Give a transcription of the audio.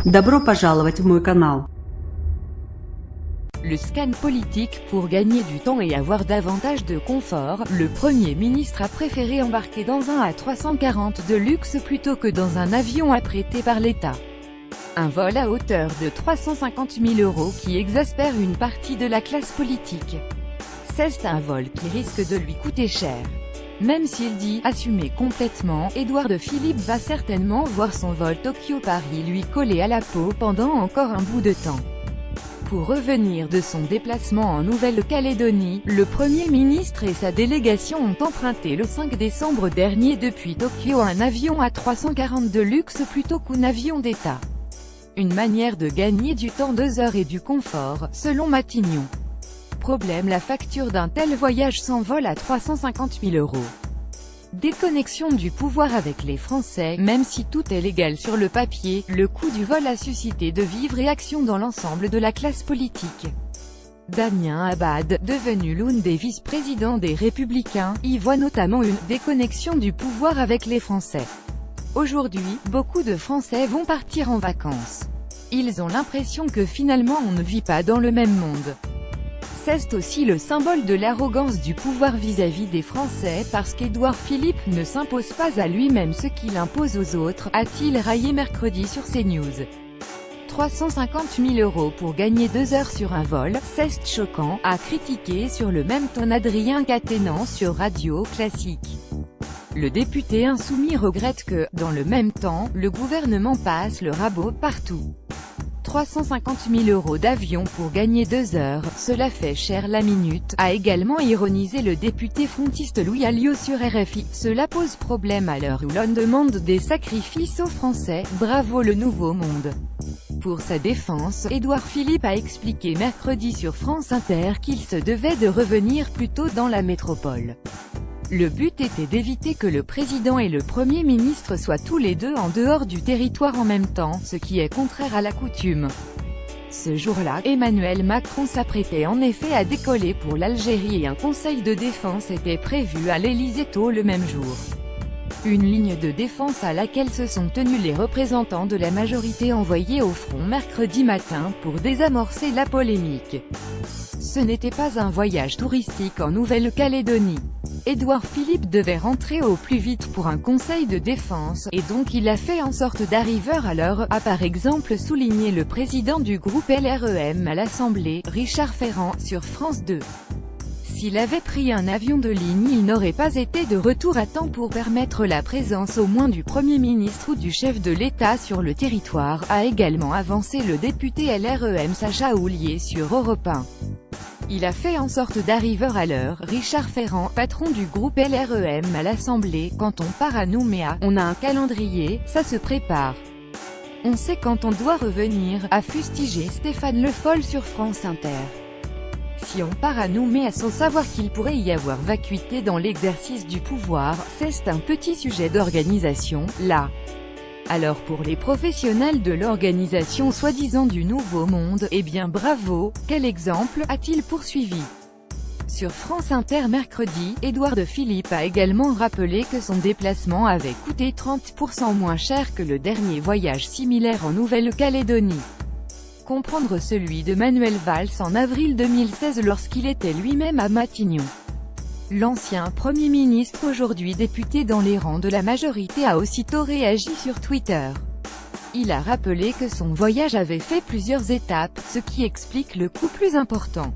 Добро пожаловать в мой канал. Le scan politique. Pour gagner du temps et avoir davantage de confort, le Premier ministre a préféré embarquer dans un A340 de luxe plutôt que dans un avion apprêté par l'État. Un vol à hauteur de 350 000 € qui exaspère une partie de la classe politique. C'est un vol qui risque de lui coûter cher. Même s'il dit « assumer complètement », Édouard Philippe va certainement voir son vol Tokyo-Paris lui coller à la peau pendant encore un bout de temps. Pour revenir de son déplacement en Nouvelle-Calédonie, le Premier ministre et sa délégation ont emprunté le 5 décembre dernier depuis Tokyo un avion A340 de luxe plutôt qu'un avion d'État. Une manière de gagner du temps, 2 heures et du confort, selon Matignon. Problème: la facture d'un tel voyage s'envole à 350 000 €. Déconnexion du pouvoir avec les Français. Même si tout est légal sur le papier, le coût du vol a suscité de vives réactions dans l'ensemble de la classe politique. Damien Abad, devenu l'un des vice-présidents des Républicains, y voit notamment une « déconnexion du pouvoir avec les Français ». Aujourd'hui, beaucoup de Français vont partir en vacances. Ils ont l'impression que finalement on ne vit pas dans le même monde. C'est aussi le symbole de l'arrogance du pouvoir vis-à-vis des Français, parce qu'Édouard Philippe ne s'impose pas à lui-même ce qu'il impose aux autres, a-t-il raillé mercredi sur CNews. 350 000 € pour gagner 2 heures sur un vol, c'est choquant, a critiqué sur le même ton Adrien Caténan sur Radio Classique. Le député insoumis regrette que, dans le même temps, le gouvernement passe le rabot partout. 350 000 € d'avion pour gagner 2 heures, cela fait cher la minute, a également ironisé le député frontiste Louis Alliot sur RFI. Cela pose problème à l'heure où l'on demande des sacrifices aux Français. Bravo le nouveau monde. Pour sa défense, Édouard Philippe a expliqué mercredi sur France Inter qu'il se devait de revenir plus tôt dans la métropole. Le but était d'éviter que le président et le Premier ministre soient tous les deux en dehors du territoire en même temps, ce qui est contraire à la coutume. Ce jour-là, Emmanuel Macron s'apprêtait en effet à décoller pour l'Algérie et un conseil de défense était prévu à l'Élysée tôt le même jour. Une ligne de défense à laquelle se sont tenus les représentants de la majorité envoyés au front mercredi matin pour désamorcer la polémique. Ce n'était pas un voyage touristique en Nouvelle-Calédonie. Édouard Philippe devait rentrer au plus vite pour un conseil de défense, et donc il a fait en sorte d'arriver à l'heure, a par exemple souligné le président du groupe LREM à l'Assemblée, Richard Ferrand, sur France 2. S'il avait pris un avion de ligne, il n'aurait pas été de retour à temps pour permettre la présence au moins du Premier ministre ou du chef de l'État sur le territoire, a également avancé le député LREM Sacha Houlié sur Europe 1. Il a fait en sorte d'arriver à l'heure. Richard Ferrand, patron du groupe LREM à l'Assemblée: quand on part à Nouméa, on a un calendrier, ça se prépare. On sait quand on doit revenir, a fustigé Stéphane Le Foll sur France Inter. Si on part à Nouméa sans savoir qu'il pourrait y avoir vacuité dans l'exercice du pouvoir, c'est un petit sujet d'organisation, là. Alors pour les professionnels de l'organisation soi-disant du Nouveau Monde, eh bien bravo, quel exemple, a-t-il poursuivi. Sur France Inter mercredi, Édouard Philippe a également rappelé que son déplacement avait coûté 30% moins cher que le dernier voyage similaire en Nouvelle-Calédonie. Comprendre celui de Manuel Valls en avril 2016 lorsqu'il était lui-même à Matignon. L'ancien Premier ministre, aujourd'hui député dans les rangs de la majorité, a aussitôt réagi sur Twitter. Il a rappelé que son voyage avait fait plusieurs étapes, ce qui explique le coût plus important.